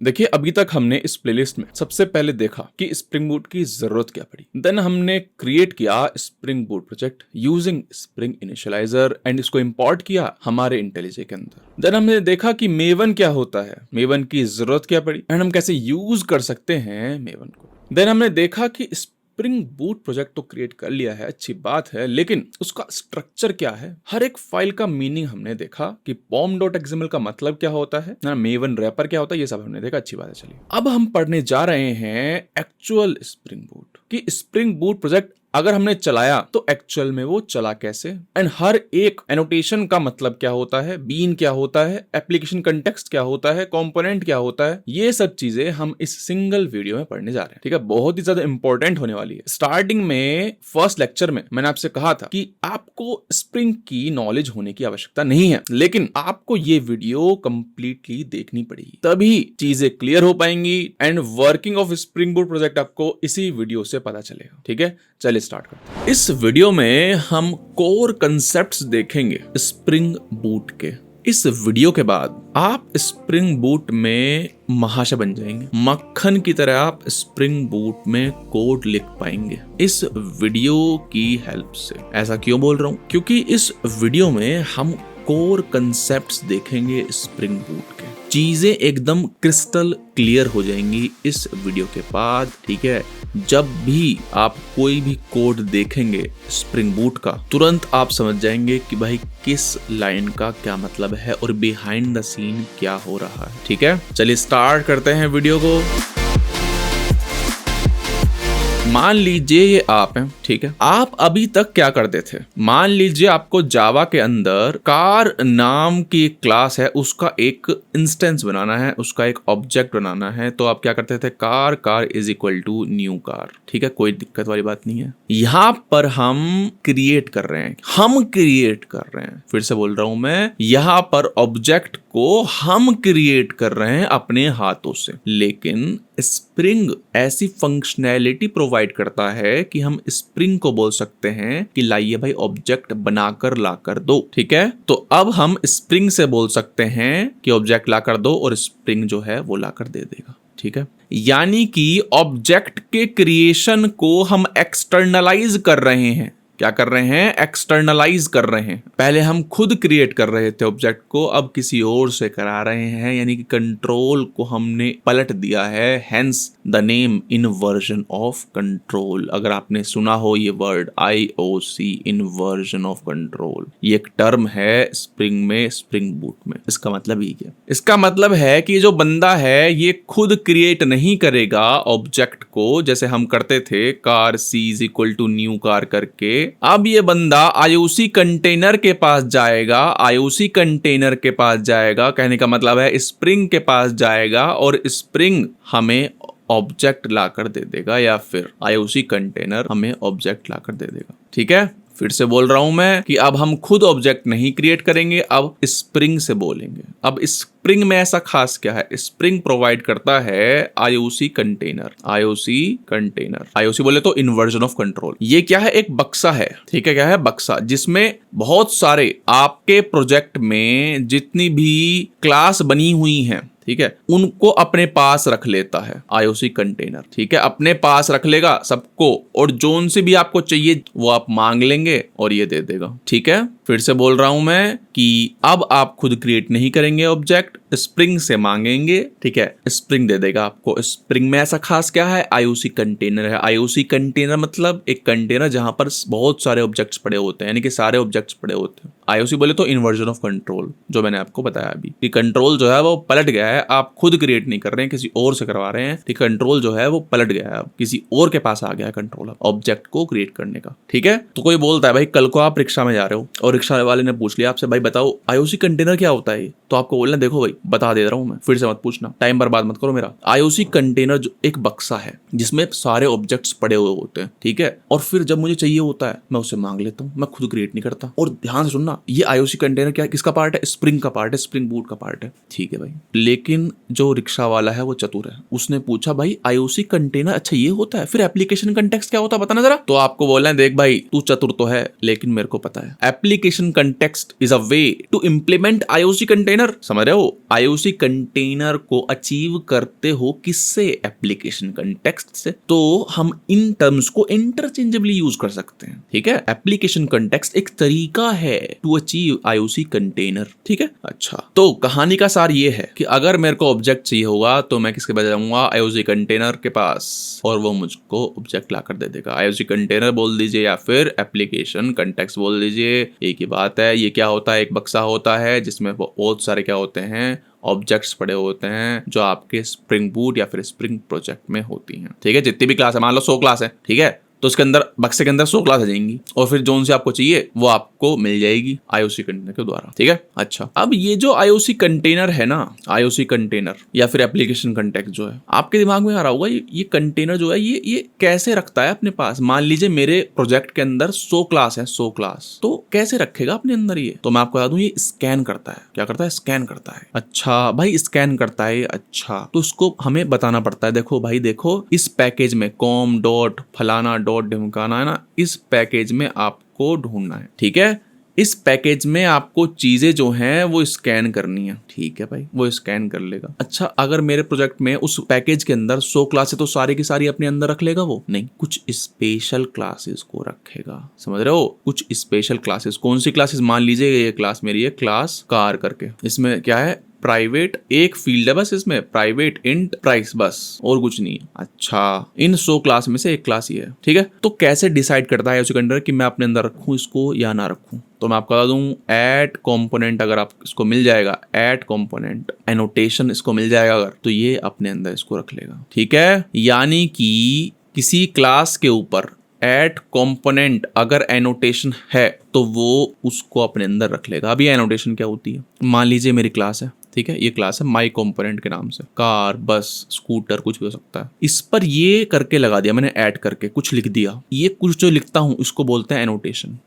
देखिए, अभी तक हमने इस प्लेलिस्ट में सबसे पहले देखा कि स्प्रिंग बूट की जरूरत क्या पड़ी। देन हमने क्रिएट किया spring boot project using spring initialiser and इसको इंपोर्ट किया हमारे इंटेलिजे के अंदर। देन हमने देखा कि मेवन क्या होता है, मेवन की जरूरत क्या पड़ी एंड हम कैसे यूज कर सकते हैं मेवन को। देन हमने देखा कि स्प्रिंग बूट प्रोजेक्ट तो क्रिएट कर लिया है, अच्छी बात है, लेकिन उसका स्ट्रक्चर क्या है, हर एक फाइल का मीनिंग हमने देखा कि pom.xml का मतलब क्या होता है ना, मेवन रैपर क्या होता है, ये सब हमने देखा, अच्छी बात है। चलिए अब हम पढ़ने जा रहे हैं एक्चुअल स्प्रिंग बूट कि स्प्रिंग बूट प्रोजेक्ट अगर हमने चलाया तो एक्चुअल में वो चला कैसे एंड हर एक एनोटेशन का मतलब क्या होता है, बीन क्या होता है, एप्लीकेशन कंटेक्स्ट क्या होता है, कंपोनेंट क्या होता है, ये सब चीजें हम इस सिंगल वीडियो में पढ़ने जा रहे हैं। ठीक है, बहुत ही ज्यादा इंपॉर्टेंट होने वाली है। स्टार्टिंग में फर्स्ट लेक्चर में मैंने आपसे कहा था कि आपको स्प्रिंग की नॉलेज होने की आवश्यकता नहीं है, लेकिन आपको ये वीडियो कंप्लीटली देखनी पड़ेगी, तभी चीजें क्लियर हो पाएंगी and working of spring boot project आपको इसी वीडियो से पता चलेगा। ठीक है, चलिए स्टार्ट करते हैं। इस वीडियो में हम कोर कंसेप्ट्स देखेंगे स्प्रिंग बूट के। इस वीडियो के बाद आप स्प्रिंग बूट में महाशय बन जाएंगे, मक्खन की तरह आप स्प्रिंग बूट में कोड लिख पाएंगे इस वीडियो की हेल्प से। ऐसा क्यों बोल रहा हूं? क्योंकि इस वीडियो में हम कोर कंसेप्ट्स देखेंगे स्प्रिंग बूट के, चीजें एकदम क्रिस्टल क्लियर हो जाएंगी इस वीडियो के बाद। ठीक है, जब भी आप कोई भी कोड देखेंगे स्प्रिंग बूट का, तुरंत आप समझ जाएंगे कि भाई किस लाइन का क्या मतलब है और बिहाइंड द सीन क्या हो रहा है। ठीक है, चलिए स्टार्ट करते हैं वीडियो को। मान लीजिए ये आप हैं, ठीक है, आप अभी तक क्या करते थे, मान लीजिए आपको जावा के अंदर कार नाम की एक क्लास है, उसका एक इंस्टेंस बनाना है, उसका एक ऑब्जेक्ट बनाना है, तो आप क्या करते थे, car is equal to new car. ठीक है, कोई दिक्कत वाली बात नहीं है। यहां पर हम क्रिएट कर रहे हैं, फिर से बोल रहा हूं मैं, यहां पर ऑब्जेक्ट को हम क्रिएट कर रहे हैं अपने हाथों से, लेकिन स्प्रिंग ऐसी फंक्शनैलिटी प्रोवाइड करता है कि हम स्प्रिंग को बोल सकते हैं कि लाइए भाई ऑब्जेक्ट बनाकर लाकर दो। ठीक है, तो अब हम स्प्रिंग से बोल सकते हैं कि ऑब्जेक्ट लाकर दो और स्प्रिंग जो है वो लाकर दे देगा। ठीक है, यानी कि ऑब्जेक्ट के क्रिएशन को हम एक्सटर्नलाइज कर रहे हैं। क्या कर रहे हैं? एक्सटर्नलाइज कर रहे हैं। पहले हम खुद क्रिएट कर रहे थे ऑब्जेक्ट को, अब किसी और से करा रहे हैं, यानी कि कंट्रोल को हमने पलट दिया है, hence the name inversion of control. अगर आपने सुना हो ये word IOC, inversion of control, ये एक टर्म है स्प्रिंग में, स्प्रिंग बूट में। इसका मतलब ही क्या? इसका मतलब है कि जो बंदा है ये खुद क्रिएट नहीं करेगा ऑब्जेक्ट को, जैसे हम करते थे car C is equal to new car करके। अब ये बंदा IOC कंटेनर के पास जाएगा, IOC कंटेनर के पास जाएगा, कहने का मतलब है स्प्रिंग के पास जाएगा और स्प्रिंग हमें ऑब्जेक्ट लाकर दे देगा, या फिर IOC कंटेनर हमें ऑब्जेक्ट लाकर दे देगा। ठीक है, फिर से बोल रहा हूं मैं कि अब हम खुद ऑब्जेक्ट नहीं क्रिएट करेंगे, अब स्प्रिंग से बोलेंगे। अब स्प्रिंग में ऐसा खास क्या है? स्प्रिंग प्रोवाइड करता है IOC कंटेनर, IOC बोले तो इन्वर्जन ऑफ कंट्रोल। ये क्या है? एक बक्सा है। ठीक है, क्या है? बक्सा, जिसमें बहुत सारे आपके प्रोजेक्ट में जितनी भी क्लास बनी हुई हैं, ठीक है, उनको अपने पास रख लेता है IOC कंटेनर। ठीक है, अपने पास रख लेगा सबको, और जोन से भी आपको चाहिए वो आप मांग लेंगे और ये दे देगा। ठीक है, फिर से बोल रहा हूं मैं कि अब आप खुद क्रिएट नहीं करेंगे ऑब्जेक्ट, स्प्रिंग से मांगेंगे। ठीक है, स्प्रिंग दे देगा आपको। स्प्रिंग में ऐसा खास क्या है? IOC कंटेनर है। IOC कंटेनर मतलब एक कंटेनर जहां पर बहुत सारे ऑब्जेक्ट्स पड़े होते हैं, यानी कि सारे ऑब्जेक्ट्स पड़े होते हैं। IOC बोले तो इन्वर्जन ऑफ कंट्रोल, जो मैंने आपको बताया अभी कि कंट्रोल जो है वो पलट गया है, आप खुद क्रिएट नहीं कर रहे हैं, किसी और से करवा रहे हैं। ठीक, कंट्रोल जो है वो पलट गया है, अब किसी और के पास आ गया है कंट्रोल ऑब्जेक्ट को क्रिएट करने का। ठीक है, तो कोई बोलता है भाई कल को आप रिक्शा में जा रहे हो और रिक्शा वाले ने पूछ लिया आपसे, भाई बताओ IOC कंटेनर क्या होता है, तो आपको बोलना देखो भाई बता दे रहा हूं मैं, फिर से मत पूछना, टाइम बर्बाद मत करो मेरा। IOC कंटेनर जो एक बक्सा है जिसमें सारे ऑब्जेक्ट्स पड़े हुए होते हैं। ठीक है, और फिर जब मुझे चाहिए होता है मैं उसे मांग लेता हूँ, मैं खुद क्रिएट नहीं करता। और ध्यान से सुनना, ये IOC कंटेनर क्या किसका पार्ट है? स्प्रिंग का पार्ट है, स्प्रिंग बूट का पार्ट है। ठीक है भाई, लेकिन जो रिक्शा वाला है वो चतुर है, उसने पूछा भाई IOC कंटेनर अच्छा ये होता है, फिर एप्लीकेशन कंटेक्स्ट क्या होता है बताना जरा। तो आपको बोलना है देख भाई तू चतुर तो है, लेकिन मेरे को पता है application context is a way to implement IOC container. समझ रहे हो? IOC कंटेनर को अचीव करते हो किससे? एप्लीकेशन कंटेक्स्ट से। तो हम इन टर्म्स को इंटरचेंजेबली यूज कर सकते हैं, ठीक है। एप्लीकेशन कंटेक्स्ट एक तरीका है टू अचीव IOC कंटेनर, ठीक है। अच्छा, तो कहानी का सार ये है कि अगर मेरे को ऑब्जेक्ट चाहिए होगा तो मैं किसके पास जाऊंगा? IOC कंटेनर के पास, और वो मुझको ऑब्जेक्ट लाकर दे देगा। IOC कंटेनर बोल दीजिए या फिर एप्लीकेशन कंटेक्स्ट बोल दीजिए, एक ही बात है। ये क्या होता है? एक बक्सा होता है जिसमें बहुत सारे क्या होते हैं? ऑब्जेक्ट्स पड़े होते हैं जो आपके स्प्रिंग बूट या फिर स्प्रिंग प्रोजेक्ट में होती हैं, ठीक है। जितनी भी क्लास है, मान लो 100 क्लास है, ठीक है, तो उसके अंदर बक्से के अंदर 100 क्लास आ जाएंगी और फिर जोन से आपको चाहिए वो आपको मिल जाएगी IOC कंटेनर के द्वारा, ठीक है। अच्छा, अब ये जो IOC कंटेनर है ना, IOC कंटेनर या फिर एप्लीकेशन कंटेक्स्ट जो है, आपके दिमाग में आ रहा होगा ये कंटेनर जो है ये कैसे रखता है अपने पास? मान लीजिए मेरे प्रोजेक्ट के अंदर 100 क्लास है, 100 क्लास, तो कैसे रखेगा अपने अंदर ये? तो मैं आपको बता दूं, ये स्कैन करता है। क्या करता है? स्कैन करता है। अच्छा भाई, स्कैन करता है, अच्छा, तो उसको हमें बताना पड़ता है, देखो भाई देखो, इस पैकेज में कॉम डॉट फलाना डॉट ढिमकाना है ना, इस पैकेज में आपको ढूंढना है, ठीक है। इस पैकेज में आपको चीजें जो हैं वो स्कैन करनी है, ठीक है भाई, वो स्कैन कर लेगा। अच्छा, अगर मेरे प्रोजेक्ट में उस पैकेज के अंदर 100 क्लास है तो सारी की सारी अपने अंदर रख लेगा वो? नहीं, कुछ स्पेशल क्लासेस को रखेगा, समझ रहे हो? कुछ स्पेशल क्लासेस। कौन सी क्लासेस? मान लीजिए ये क्लास मेरी है क्लास कार करके, इसमें क्या है? प्राइवेट एक फील्ड है बस, इसमें प्राइवेट इंट प्राइस, बस और कुछ नहीं है। अच्छा, इन 100 क्लास में से एक क्लास ये है, ठीक है। तो कैसे डिसाइड करता है IOC कंटेनर कि मैं अपने अंदर रखूं इसको या ना रखूं? तो मैं आपको बता दूं, ऐड कंपोनेंट अगर आप इसको मिल जाएगा, ऐड कंपोनेंट एनोटेशन इसको मिल जाएगा अगर, तो ये अपने अंदर इसको रख लेगा, ठीक है। यानी कि किसी क्लास के ऊपर ऐड कंपोनेंट अगर एनोटेशन है तो वो उसको अपने अंदर रख लेगा। अभी एनोटेशन क्या होती है? मान लीजिए मेरी क्लास है, ठीक है, ये क्लास है माई कंपोनेंट के नाम से, कार, बस, स्कूटर, कुछ भी हो सकता है। इस पर ये करके लगा दिया मैंने, ऐड करके कुछ लिख दिया। ये कुछ जो लिखता हूं इसको बोलते हैं एनोटेशन।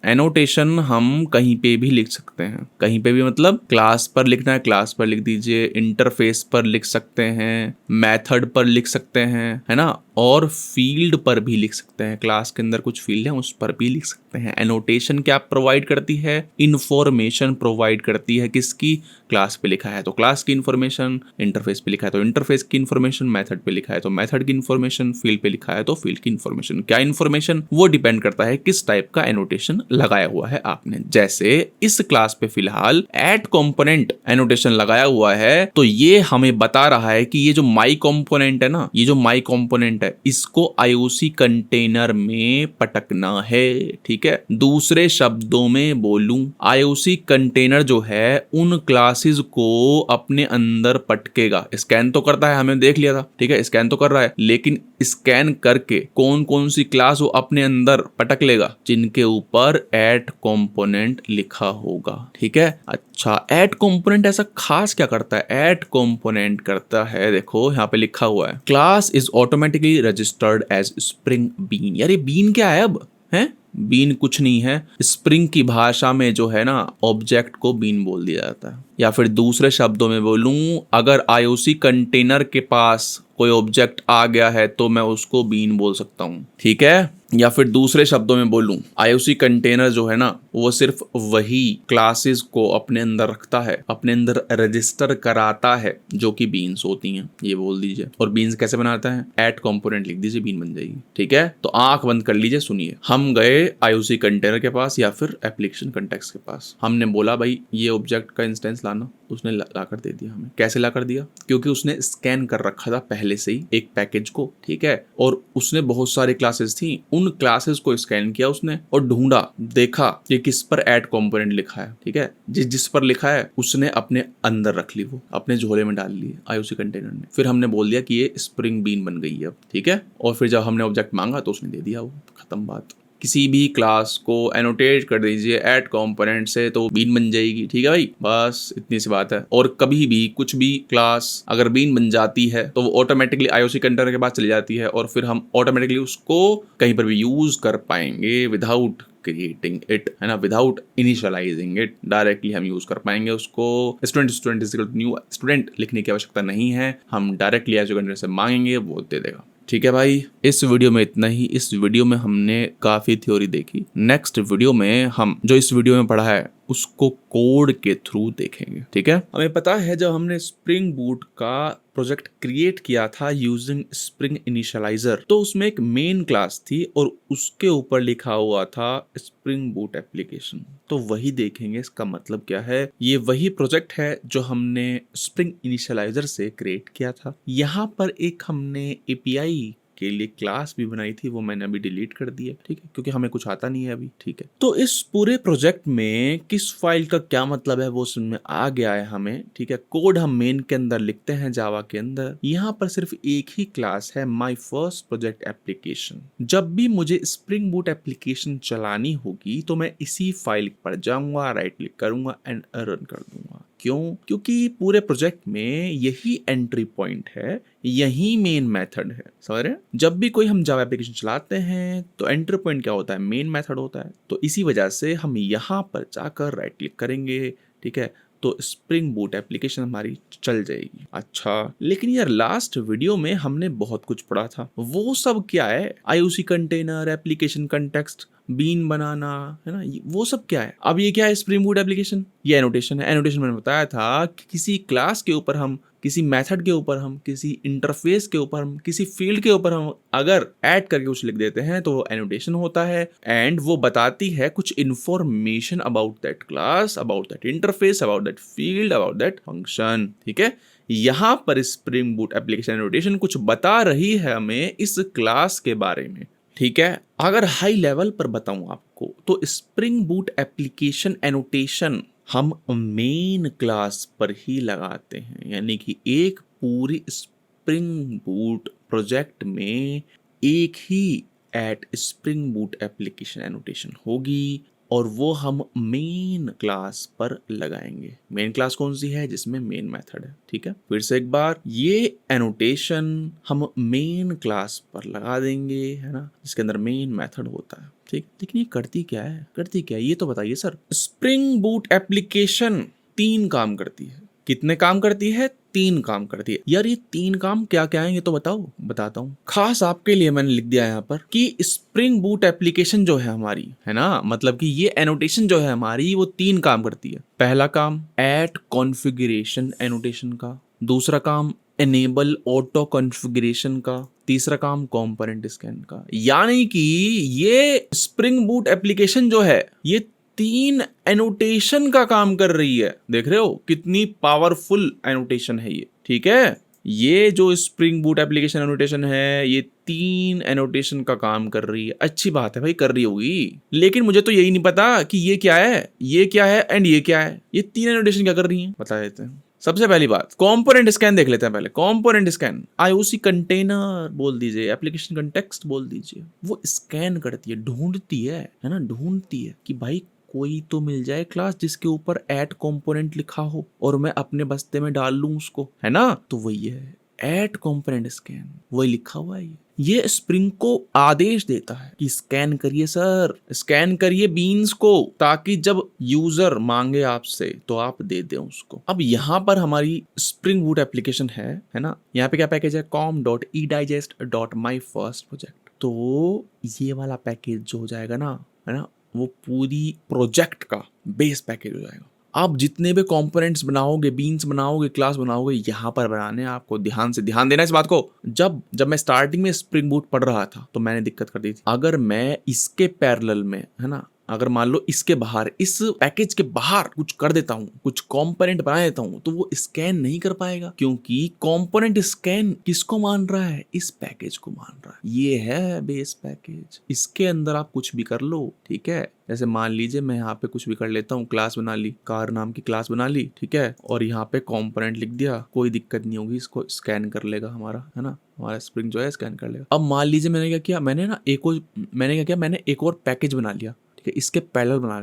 एनोटेशन हम कहीं पे भी लिख सकते हैं, कहीं पे भी मतलब क्लास पर लिखना है क्लास पर लिख दीजिए, इंटरफेस पर लिख सकते हैं, मेथड पर लिख सकते हैं, है ना, और फील्ड पर भी लिख सकते हैं। क्लास के अंदर कुछ फील्ड है उस पर भी लिख सकते हैं। एनोटेशन क्या प्रोवाइड करती है? इंफॉर्मेशन प्रोवाइड करती है। किसकी? क्लास पे लिखा है तो क्लास की इंफॉर्मेशन, इंटरफेस पे लिखा है तो इंटरफेस की इंफॉर्मेशन, मेथड पे लिखा है तो मेथड की इंफॉर्मेशन, फील्ड पे लिखा है तो फील्ड की इंफॉर्मेशन। क्या इंफॉर्मेशन? वो डिपेंड करता है किस टाइप का एनोटेशन लगाया हुआ है आपने। जैसे इस क्लास पे फिलहाल ऐड कंपोनेंट एनोटेशन लगाया हुआ है, तो ये हमें बता रहा है कि ये जो माई कंपोनेंट है ना, ये जो माई कंपोनेंट है, इसको IOC कंटेनर में पटकना है, ठीक है। दूसरे शब्दों में बोलूं, IOC कंटेनर जो है उन क्लासेस को अपने अंदर पटकेगा। स्कैन तो करता है, हमें देख लिया था, ठीक है, स्कैन तो कर रहा है, लेकिन स्कैन करके कौन कौन सी क्लास वो अपने अंदर पटक लेगा? जिनके ऊपर ऐड कंपोनेंट लिखा होगा, ठीक है। अच्छा, ऐड कंपोनेंट ऐसा खास क्या करता है? ऐड कंपोनेंट करता है, देखो यहाँ पे लिखा हुआ है, class is automatically registered as Spring bean. यार ये बीन क्या है? अब है बीन कुछ नहीं है, स्प्रिंग की भाषा में जो है ना, ऑब्जेक्ट को बीन बोल दिया जाता है। या फिर दूसरे शब्दों में बोलूं, अगर IOC कंटेनर के पास कोई ऑब्जेक्ट आ गया है तो मैं उसको बीन बोल सकता हूं, ठीक है। या फिर दूसरे शब्दों में बोलूं, IOC कंटेनर जो है ना, वो सिर्फ वही क्लासेस को अपने अंदर रखता है, अपने अंदर रजिस्टर कराता है जो कि बीन्स होती हैं, ये बोल दीजिए। और बीन्स कैसे बनाता है? ऐड कंपोनेंट लिख दीजिए, बीन बन जाएगी, ठीक है। तो आंख बंद कर लीजिए, सुनिए। हम गए IOC कंटेनर के पास या फिर एप्लीकेशन कंटेक्स्ट के पास, हमने बोला भाई ये ऑब्जेक्ट का इंस्टेंस लाना, उसने लाकर दे दिया हमें। कैसे लाकर दिया? क्योंकि उसने स्कैन कर रखा था पहले से ही एक पैकेज को, ठीक है, और उसने बहुत सारी क्लासेस थी, उन क्लासेस को स्कैन किया उसने और ढूंढा, देखा कि किस पर ऐड कंपोनेंट लिखा है, ठीक है। जिस पर लिखा है उसने अपने अंदर रख ली, वो अपने झोले में डाल ली IOC कंटेनर ने। फिर हमने बोल दिया कि ये स्प्रिंग बीन बन गई है अब, ठीक है। और फिर जब हमने ऑब्जेक्ट मांगा तो उसने दे दिया, वो खत्म बात। किसी भी क्लास को एनोटेट कर दीजिए ऐड कंपोनेंट से तो बीन बन जाएगी, ठीक है भाई, बस इतनी सी बात है। और कभी भी कुछ भी क्लास अगर बीन बन जाती है तो वो ऑटोमेटिकली IOC कंटेनर के पास चली जाती है और फिर हम ऑटोमेटिकली उसको कहीं पर भी यूज कर पाएंगे विदाउट क्रिएटिंग इट, है ना, विदाउट इनिशियलाइजिंग इट। डायरेक्टली हम यूज कर पाएंगे उसको। स्टूडेंट न्यू स्टूडेंट लिखने की आवश्यकता नहीं है, हम डायरेक्टली IOC कंटेनर से मांगेंगे, वो दे देगा, ठीक है भाई। इस वीडियो में इतना ही। इस वीडियो में हमने काफी थ्योरी देखी। नेक्स्ट वीडियो में हम जो इस वीडियो में पढ़ा है उसको कोड के थ्रू देखेंगे। ठीक है, हमें पता है जब हमने स्प्रिंग बूट का प्रोजेक्ट क्रिएट किया था यूजिंग स्प्रिंग इनिशियलाइजर, तो उसमें एक मेन क्लास थी और उसके ऊपर लिखा हुआ था स्प्रिंग बूट एप्लीकेशन। तो वही देखेंगे इसका मतलब क्या है। ये वही प्रोजेक्ट है जो हमने स्प्रिंग इनिशियलाइजर से क्रिएट किया था। यहाँ पर एक हमने एपीआई के लिए क्लास भी बनाई थी, वो मैंने अभी डिलीट कर दी है। ठीक है, क्योंकि हमें कुछ आता नहीं है अभी। ठीक है, तो इस पूरे प्रोजेक्ट में किस फाइल का क्या मतलब है वो समझ में आ गया है हमें। ठीक है, कोड हम मेन के अंदर लिखते हैं जावा के अंदर। यहाँ पर सिर्फ एक ही क्लास है, माई फर्स्ट प्रोजेक्ट एप्लीकेशन। जब भी मुझे स्प्रिंग बूट एप्लीकेशन चलानी होगी तो मैं इसी फाइल पर जाऊंगा, राइट क्लिक करूंगा एंड रन कर दूंगा। क्यों? क्योंकि पूरे प्रोजेक्ट में यही एंट्री पॉइंट है, यही मेन मेथड है। समझ रहे हैं? जब भी कोई हम जावा एप्लीकेशन चलाते हैं तो एंट्री पॉइंट क्या होता है? मेन मेथड होता है। तो इसी वजह से हम यहाँ पर जाकर राइट क्लिक करेंगे। ठीक है, तो स्प्रिंग बूट एप्लीकेशन हमारी चल जाएगी। अच्छा, लेकिन यार लास्ट वीडियो में हमने बहुत कुछ पढ़ा था, वो सब क्या है? IOC container, application context, bean बनाना, है ना, वो सब क्या है? अब ये क्या है? स्प्रिंग बूट एप्लीकेशन, ये एनोटेशन है। एनोटेशन मैंने बताया था कि किसी क्लास के ऊपर हम, किसी मेथड के ऊपर हम, किसी इंटरफेस के ऊपर हम, किसी फील्ड के ऊपर हम अगर ऐड करके कुछ लिख देते हैं तो वो एनोटेशन होता है एंड वो बताती है कुछ information about that class, about that interface, about that field, about that function. ठीक है, यहां पर स्प्रिंग बूट एप्लीकेशन एनोटेशन कुछ बता रही है हमें इस क्लास के बारे में। ठीक है, अगर हाई लेवल पर बताऊं आपको तो स्प्रिंग बूट एप्लीकेशन एनोटेशन हम मेन क्लास पर ही लगाते हैं, यानी कि एक पूरी स्प्रिंग बूट प्रोजेक्ट में एक ही at Spring Boot application annotation होगी और वो हम मेन क्लास पर लगाएंगे। मेन क्लास कौन सी है? जिसमें मेन मेथड है। ठीक है, फिर से एक बार, ये एनोटेशन हम मेन क्लास पर लगा देंगे, है ना, जिसके अंदर मेन मेथड होता है। ठीक, लेकिन ये करती क्या है? करती क्या है ये तो बताइए सर। स्प्रिंग बूट एप्लीकेशन 3 काम करती है। कितने काम करती है? 3 काम करती है। यार ये 3 काम क्या क्या है ये तो बताओ। बताता हूँ, खास आपके लिए मैंने लिख दिया यहाँ पर कि स्प्रिंग बूट एप्लीकेशन जो है हमारी, है ना, मतलब कि ये एनोटेशन जो है हमारी वो 3 काम करती है। पहला काम ऐड कॉन्फ़िगरेशन एनोटेशन का, दूसरा काम एनेबल ऑटो कॉन्फ़िगरेशन का, तीसरा काम कंपोनेंट स्कैन का। यानी कि ये स्प्रिंग बूट एप्लीकेशन जो है ये 3 एनोटेशन का काम कर रही है। देख रहे हो कितनी पावरफुल एनोटेशन है ये। ठीक है, ये जो स्प्रिंग बूट एप्लीकेशन एनोटेशन है ये 3 एनोटेशन का काम कर रही है। अच्छी बात है भाई, कर रही होगी, लेकिन मुझे तो यही नहीं पता कि ये क्या है, ये क्या है एंड ये क्या है। ये 3 एनोटेशन क्या कर रही है बता देते हैं। सबसे पहली बात, कंपोनेंट स्कैन देख लेते हैं पहले। कंपोनेंट स्कैन, आईओसी कंटेनर बोल दीजिए, एप्लीकेशन कंटेक्स्ट बोल दीजिए, वो स्कैन करती है, ढूंढती है ना, ढूंढती है कि भाई कोई तो मिल जाए क्लास जिसके ऊपर ऐड कंपोनेंट लिखा हो और मैं अपने बस्ते में डाल लूं उसको, है ना। तो वही है ऐड कंपोनेंट स्कैन, वही लिखा हुआ है। ये स्प्रिंग को आदेश देता है कि स्कैन करिए सर, स्कैन करिए बीन्स को, ताकि जब यूजर मांगे आपसे तो आप दे दें उसको। अब यहाँ पर हमारी स्प्रिंग बूट एप्लीकेशन है ना, यहाँ पे क्या पैकेज है? com.edigest.myfirstproject। तो ये वाला पैकेज जो हो जाएगा ना, है ना, वो पूरी प्रोजेक्ट का बेस पैकेज हो जाएगा। आप जितने भी कंपोनेंट्स बनाओगे, बीन्स बनाओगे, क्लास बनाओगे, यहाँ पर बनाने हैं आपको। ध्यान से ध्यान देना इस बात को। जब मैं स्टार्टिंग में स्प्रिंग बूट पढ़ रहा था तो मैंने दिक्कत कर दी थी। अगर मैं इसके पैरेलल में, है ना, अगर मान लो इसके बाहर, इस पैकेज के बाहर कुछ कर देता हूँ, कुछ कंपोनेंट बना देता हूँ, तो वो स्कैन नहीं कर पाएगा, क्योंकि कंपोनेंट स्कैन किसको मान रहा है? इस पैकेज को मान रहा है। ये है बेस पैकेज, इसके अंदर आप कुछ भी कर लो। ठीक है, जैसे मान लीजिए मैं यहाँ पे कुछ भी कर लेता हूँ, क्लास बना ली, कार नाम की क्लास बना ली, ठीक है, और यहाँ पे कंपोनेंट लिख दिया, कोई दिक्कत नहीं होगी, इसको स्कैन कर लेगा हमारा, है ना, हमारा स्प्रिंग जो है स्कैन कर लेगा। अब मान लीजिए मैंने क्या किया, मैंने एक और पैकेज बना लिया। ठीक है, इसके पैरेलल बना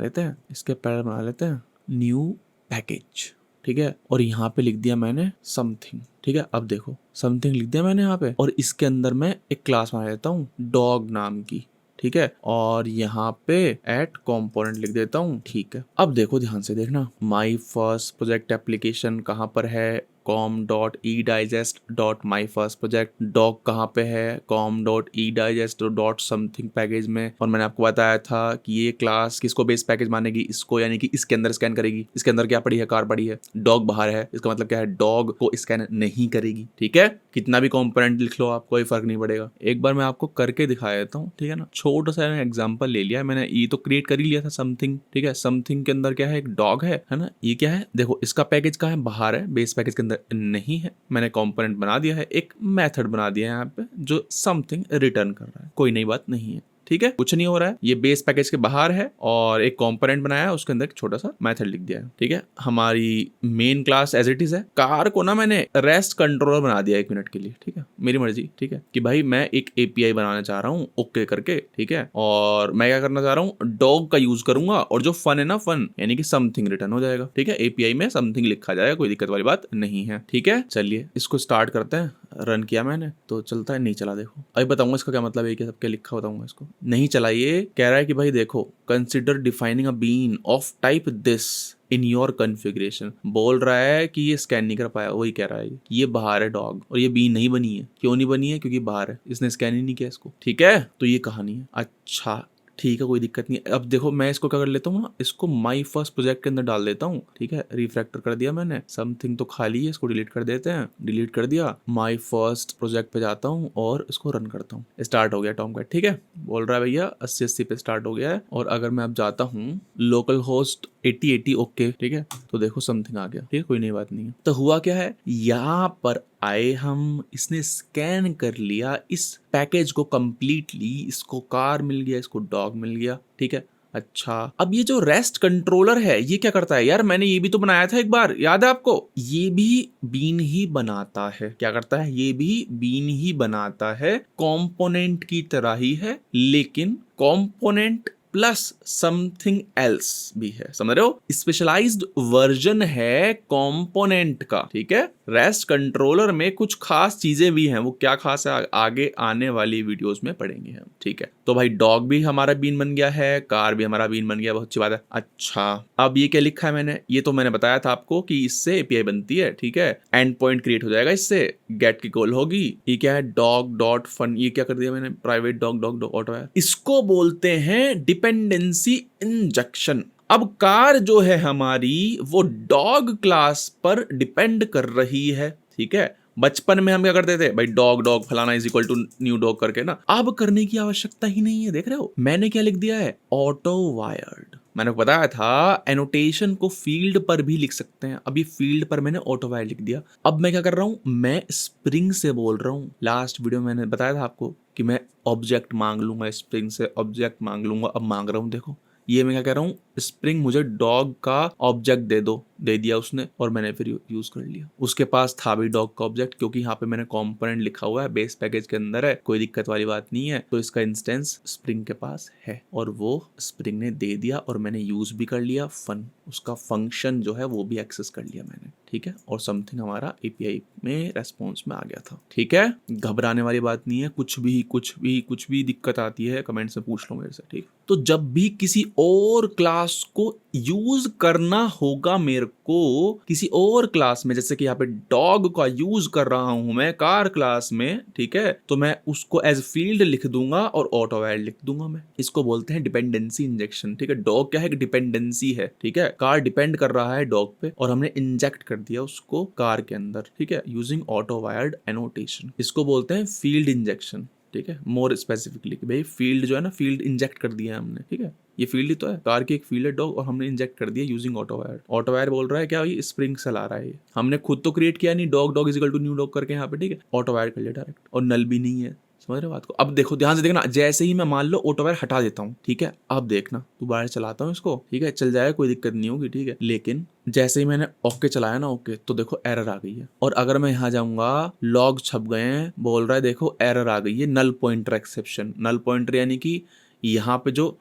लेते हैं, न्यू पैकेज। ठीक है, और यहाँ पे लिख दिया मैंने समथिंग। ठीक है, अब देखो समथिंग लिख दिया मैंने यहाँ पे, और इसके अंदर मैं एक क्लास बना लेता हूँ डॉग नाम की। ठीक है, और यहाँ पे एट कंपोनेंट लिख देता हूँ। ठीक है, अब देखो ध्यान से देखना, माई फर्स्ट प्रोजेक्ट एप्लीकेशन कहाँ पर है? com.edigest.myfirstproject, डॉग कहाँ पे है, com.edigest.something पैकेज में। और मैंने आपको बताया था कि ये क्लास किसको बेस पैकेज मानेगी, इसको, यानी कि इसके अंदर स्कैन करेगी। इसके अंदर क्या पड़ी है, कार पड़ी है, डॉग बाहर है, इसका मतलब क्या है, डॉग को स्कैन नहीं करेगी। ठीक है, कितना भी कंपोनेंट लिख लो आप, कोई फर्क नहीं पड़ेगा। एक बार मैं आपको करके दिखा देता हूँ, ठीक है ना। छोटा सा एग्जांपल ले लिया मैंने, ये तो क्रिएट कर ही लिया था समथिंग, ठीक है। समथिंग के अंदर क्या है, एक डॉग है ना। ये क्या है, देखो इसका पैकेज कहाँ है, बाहर है, बेस पैकेज के अंदर नहीं है। मैंने कंपोनेंट बना दिया है, एक मेथड बना दिया है यहाँ पे जो समथिंग रिटर्न कर रहा है, कोई नई बात नहीं है। ठीक है, कुछ नहीं हो रहा है, ये बेस पैकेज के बाहर है और एक कंपोनेंट बनाया है, उसके अंदर एक छोटा सा मेथड लिख दिया है। ठीक है, हमारी main class as it is है। कार को ना मैंने रेस्ट कंट्रोलर बना दिया 1 मिनट के लिए, ठीक है, मेरी मर्जी, ठीक है, कि भाई मैं एक एपीआई बनाना चाह रहा हूँ, ओके करके, ठीक है। और मैं क्या करना चाह रहा हूँ, डॉग का यूज करूंगा और जो फन है ना, फन यानी कि समथिंग रिटर्न हो जाएगा। ठीक है, एपीआई में समथिंग लिखा जाएगा, कोई दिक्कत वाली बात नहीं है। ठीक है, चलिए इसको स्टार्ट करते हैं। रन किया मैंने तो चलता है, नहीं चला, देखो अभी बताऊंगा इसका क्या मतलब है, कि सब क्या लिखा बताऊंगा इसको। नहीं चला, ये कह रहा है कि भाई देखो, consider defining a bean of type this in your configuration. बोल रहा है कि ये स्कैन नहीं कर पाया, वही कह रहा है कि ये बाहर है डॉग, और ये बीन नहीं बनी है। क्यों नहीं बनी है, क्योंकि बाहर है, इसने स्कैन ही नहीं किया इसको। ठीक है, तो ये कहानी है। अच्छा ठीक है, कोई दिक्कत नहीं है। अब देखो मैं इसको क्या कर लेता हूँ ना, इसको माई फर्स्ट प्रोजेक्ट के अंदर डाल देता हूँ। ठीक है, रिफ्रैक्टर कर दिया मैंने, समथिंग तो खाली है, इसको डिलीट कर देते हैं। डिलीट कर दिया, माई फर्स्ट प्रोजेक्ट पे जाता हूँ और इसको रन करता हूँ। स्टार्ट हो गया टॉमकैट। ठीक है, बोल रहा है भैया 80 पे स्टार्ट हो गया है। और अगर मैं अब जाता हूँ लोकल होस्ट 8080 ओके, ठीक है, तो देखो समथिंग आ गया। ठीक है, कोई नई बात नहीं है। तो हुआ क्या है, यहाँ पर आए हम, इसने स्कैन कर लिया इस पैकेज को कंप्लीटली, इसको कार मिल गया, इसको डॉग मिल गया। ठीक है, अच्छा अब ये जो रेस्ट कंट्रोलर है ये क्या करता है यार, मैंने ये भी तो बनाया था एक बार, याद है आपको, ये भी बीन ही बनाता है। क्या करता है, ये भी बीन ही बनाता है, कंपोनेंट की तरह ही है, लेकिन कंपोनेंट प्लस समथिंग एल्स भी है, समझ रहे हो, स्पेशलाइज्ड वर्जन है कंपोनेंट का। ठीक है, रेस्ट कंट्रोलर में कुछ खास चीजें भी हैं, वो क्या खास है आगे आने वाली वीडियोस में पढ़ेंगे हम। ठीक है, तो भाई डॉग भी हमारा बीन बन गया है, कार भी हमारा बीन बन गया, बहुत अच्छी बात है। अच्छा अब ये क्या लिखा है मैंने, ये तो मैंने बताया था आपको कि इससे एपीआई बनती है। ठीक है, एंड पॉइंट क्रिएट हो जाएगा इससे, गेट की कॉल होगी। ये क्या है, डॉग डॉट फन, ये क्या कर दिया मैंने, private dog dog dog auto है, इसको बोलते हैं डिपेंडेंसी इंजेक्शन। अब कार जो है हमारी वो डॉग क्लास पर डिपेंड कर रही है। ठीक है, बचपन में हम क्या करते थे भाई, डॉग डॉग फलाना is equal to new dog करके ना, अब करने की आवश्यकता ही नहीं है। देख रहे हो मैंने क्या लिख दिया है, ऑटो वायर्ड। मैंने बताया था एनोटेशन को फील्ड पर भी लिख सकते हैं, अब ये फील्ड पर मैंने ऑटो वायर्ड लिख दिया। अब मैं क्या कर रहा हूं, मैं स्प्रिंग से बोल रहा हूं। लास्ट वीडियो मैंने बताया था आपको कि मैं ऑब्जेक्ट मांग लूंगा, स्प्रिंग से ऑब्जेक्ट मांग लूंगा। अब मांग रहा हूं, देखो ये मैं क्या कह रहा हूँ, स्प्रिंग मुझे डॉग का ऑब्जेक्ट दे दो, दे दिया उसने, और मैंने फिर यूज कर लिया। उसके पास था भी डॉग का ऑब्जेक्ट, क्योंकि यहाँ पे मैंने कंपोनेंट लिखा हुआ है, बेस पैकेज के अंदर है, कोई दिक्कत वाली बात नहीं है। तो इसका इंस्टेंस स्प्रिंग के पास है, और वो स्प्रिंग ने दे दिया, और मैंने यूज भी कर लिया। फन, उसका फंक्शन जो है वो भी एक्सेस कर लिया मैंने। ठीक है, और समथिंग हमारा एपीआई में रेस्पॉन्स में आ गया था। ठीक है, घबराने वाली बात नहीं है, कुछ भी दिक्कत आती है कमेंट्स में पूछ लो मेरे से। ठीक, तो जब भी किसी और क्लास को यूज करना होगा मेरे को, किसी और क्लास में, जैसे कि यहाँ पे डॉग का यूज कर रहा हूं मैं कार क्लास में, ठीक है, तो मैं उसको एज फील्ड लिख दूंगा और ऑटो वायर्ड लिख दूंगा मैं। इसको बोलते हैं डिपेंडेंसी इंजेक्शन। ठीक है, डॉग क्या है, डिपेंडेंसी है। ठीक है, कार डिपेंड कर रहा है डॉग पे, और हमने इंजेक्ट कर दिया उसको कार के अंदर। ठीक है, यूजिंग ऑटो वायर्ड एनोटेशन, इसको बोलते हैं फील्ड इंजेक्शन। ठीक है, मोर स्पेसिफिकली कि भाई फील्ड जो है ना, फील्ड इंजेक्ट कर दिया है हमने। ठीक है, ये फील्ड ही तो है, कार की एक फील्ड है डॉग, और हमने इंजेक्ट कर दिया using auto wire. Auto wire बोल रहा है क्या, ये स्प्रिंग से ला रहा है, ये हमने खुद तो क्रिएट किया नहीं, dog dog is equal to new dog करके यहाँ पे। ठीक है, ऑटो वायर कर लिया डायरेक्ट, और नल भी नहीं है। समझ रहे हो बात को। अब देखो ध्यान से देखना, जैसे ही मैं मान लो ऑटो वायर हटा देता हूँ, ठीक है, अब देखना दोबारा चलाता हूँ इसको, ठीक है, चल जाएगा, कोई दिक्कत नहीं होगी। ठीक है, लेकिन जैसे ही मैंने ओके चलाया ना, ओके, तो देखो एरर आ गई है। और अगर मैं यहाँ जाऊंगा, लॉग छप गए हैं, बोल रहा है देखो एरर आ गई है, null pointer exception. Null pointer यानी कि यहाँ पे जो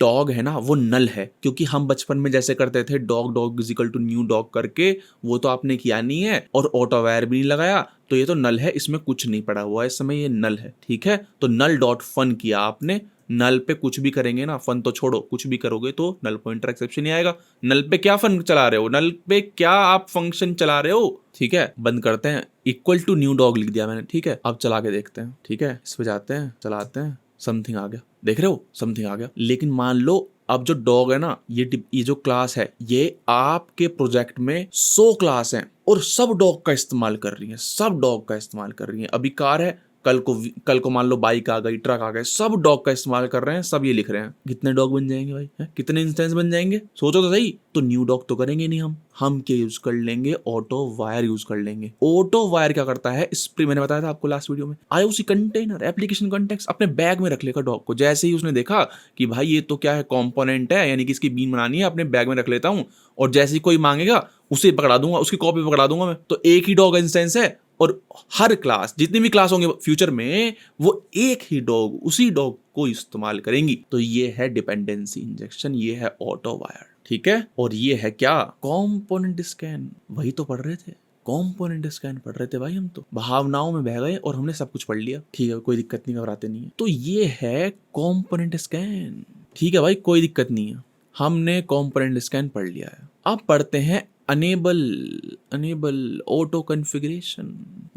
डॉग है ना वो नल है, क्योंकि हम बचपन में जैसे करते थे dog dog is equal to new dog करके, वो तो आपने किया नहीं है, और ऑटो वायर भी नहीं लगाया, तो ये तो नल है, इसमें कुछ नहीं पड़ा हुआ है इस समय, ये नल है। ठीक है, तो नल डॉट फन किया आपने, नल पे कुछ भी करेंगे ना, फन तो छोड़ो, कुछ भी करोगे तो नल पॉइंटर एक्सेप्शन ही आएगा। नल पे क्या फन चला रहे हो, नल पे क्या आप फंक्शन चला रहे हो, ठीक है। बंद करते हैं, इक्वल टू न्यू डॉग लिख दिया मैंने, ठीक है। अब चला के देखते हैं, ठीक है। इस पे जाते हैं, चलाते हैं, समथिंग आ गया, देख रहे हो, समथिंग आ गया। लेकिन मान लो अब जो डॉग है ना, ये जो क्लास है, ये आपके प्रोजेक्ट में 100 क्लास हैं और सब डॉग का इस्तेमाल कर रही है, सब डॉग का इस्तेमाल कर रही है। अभी कार है, कल को मान लो बाइक आ गई, ट्रक आ गए, सब डॉग का इस्तेमाल कर रहे हैं, सब ये लिख रहे हैं। कितने डॉग बन जाएंगे भाई, है? कितने इंस्टेंस बन जाएंगे, सोचो तो सही। तो न्यू डॉग तो करेंगे नहीं हम क्या यूज कर लेंगे, ऑटो वायर यूज कर लेंगे। ऑटो वायर क्या करता है, स्प्रिंग, मैंने बताया था आपको लास्ट वीडियो में, आईओसी कंटेनर एप्लीकेशन कॉन्टेक्स्ट अपने बैग में रख लेगा डॉग को। जैसे ही उसने देखा कि भाई ये तो क्या है, कंपोनेंट है, यानी कि इसकी बीन बनानी है, अपने बैग में रख लेता हूँ, और जैसे ही कोई मांगेगा उसे पकड़ा दूंगा, उसकी कॉपी पकड़ा दूंगा मैं। तो एक ही डॉग इंस्टेंस है, और हर क्लास, जितनी भी क्लास होंगे फ्यूचर में, वो एक ही डॉग, उसी डॉग को इस्तेमाल करेंगी। तो ये है डिपेंडेंसी इंजेक्शन, ये है ऑटो वायर, ठीक है। और ये है क्या, कंपोनेंट स्कैन। वही तो पढ़ रहे थे, कंपोनेंट स्कैन पढ़ रहे थे भाई हम तो, भावनाओं में बह गए और हमने सब कुछ पढ़ लिया, ठीक है, कोई दिक्कत नहीं, घबराते नहीं है। तो ये है कंपोनेंट स्कैन, ठीक है भाई, कोई दिक्कत नहीं है, हमने कंपोनेंट स्कैन पढ़ लिया है। अब पढ़ते हैं अनेबल ऑटो कॉन्फ़िगरेशन।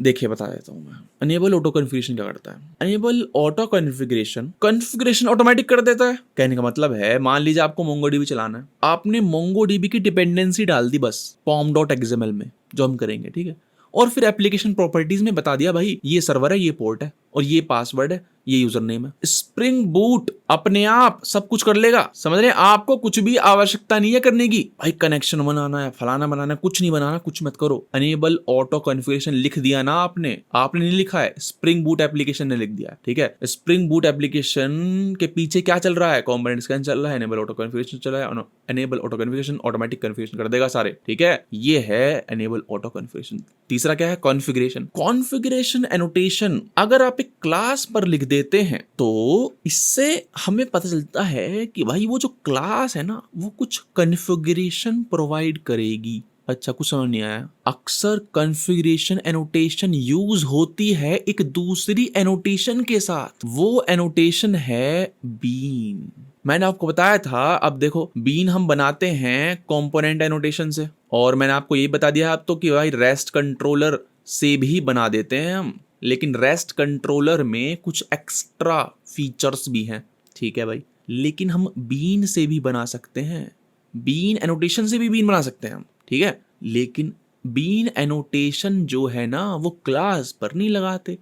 देखिए बता देता हूं मैं, अनेबल ऑटो कॉन्फ़िगरेशन क्या करता है। अनेबल ऑटो कॉन्फ़िगरेशन ऑटोमेटिक कर देता है। कहने का मतलब है, मान लीजिए आपको मोंगोडीबी चलाना है, आपने मोंगोडीबी की डिपेंडेंसी डाल दी बस pom.xml में, जो हम करेंगे, ठीक है। और फिर एप्लीकेशन प्रॉपर्टीज में बता दिया भाई ये सर्वर है, ये पोर्ट है, और ये पासवर्ड है, ये यूजर नेम है। स्प्रिंग बूट अपने आप सब कुछ कर लेगा, समझ रहे हैं, आपको कुछ भी आवश्यकता नहीं है करने की। भाई कनेक्शन बनाना है, फलाना बनाना है, कुछ नहीं बनाना, कुछ मत करो। अनेबल ऑटो कॉन्फ़िगरेशन लिख दिया ना आपने नहीं लिखा है, स्प्रिंग बूट एप्लीकेशन ने लिख दिया है, ठीक है। स्प्रिंग बूट एप्लीकेशन के पीछे क्या चल रहा है, कंपोनेंट स्कैन चल रहा है, अनेबल ऑटो कॉन्फ़िगरेशन चल रहा है। Enable auto configuration automatic configuration कर देगा सारे, ठीक है। ये है अनेबल ऑटो कॉन्फ़िगरेशन। तीसरा क्या है, कॉन्फ़िगरेशन एनोटेशन। अगर आप एक क्लास पर लिख देते हैं तो इससे हमें पता चलता है कि भाई वो जो क्लास है ना, वो कुछ कॉन्फ़िगरेशन प्रोवाइड करेगी। अच्छा, कुछ समझ नहीं आया। अक्सर कॉन्फ़िगरेशन एनोटेशन यूज होती है एक दूसरी एनोटेशन के साथ, वो एनोटेशन है बीन। मैंने आपको बताया था, अब देखो बीन हम बनाते हैं कंपोनेंट एनोटेशन से, और मैंने आपको ये बता दिया अब तो कि भाई रेस्ट कंट्रोलर से भी बना देते हैं हम, लेकिन रेस्ट कंट्रोलर में कुछ एक्स्ट्रा फीचर्स भी हैं, ठीक है भाई। लेकिन हम बीन से भी बना सकते हैं, बीन एनोटेशन से भी बीन बना सकते हैं हम, ठीक है। लेकिन बीन एनोटेशन जो है ना, वो क्लास पर नहीं लगाते,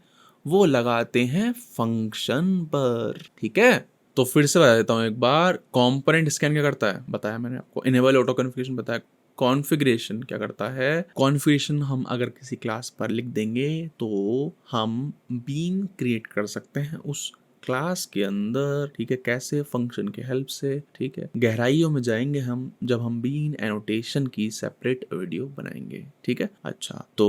वो लगाते हैं फंक्शन पर, ठीक है। तो फिर से बता देता हूँ एक बार, कंपोनेंट स्कैन क्या करता है बताया मैंने आपको, इनेबल ऑटो कॉन्फ़िगरेशन बताया। कॉन्फ़िगरेशन क्या करता है, कॉन्फ़िगरेशन हम अगर किसी क्लास पर लिख देंगे तो हम बीन क्रिएट कर सकते हैं उस क्लास के अंदर, ठीक है। कैसे, फंक्शन के हेल्प से, ठीक है। गहराइयों में जाएंगे हम जब हम बीन एनोटेशन की सेपरेट वीडियो बनाएंगे, ठीक है। अच्छा, तो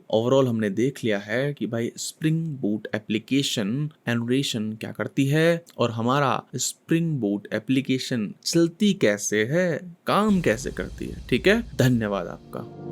ओवरऑल हमने देख लिया है कि भाई स्प्रिंग बूट एप्लीकेशन एनोटेशन क्या करती है, और हमारा स्प्रिंग बूट एप्लीकेशन चलती कैसे है, काम कैसे करती है, ठीक है। धन्यवाद आपका।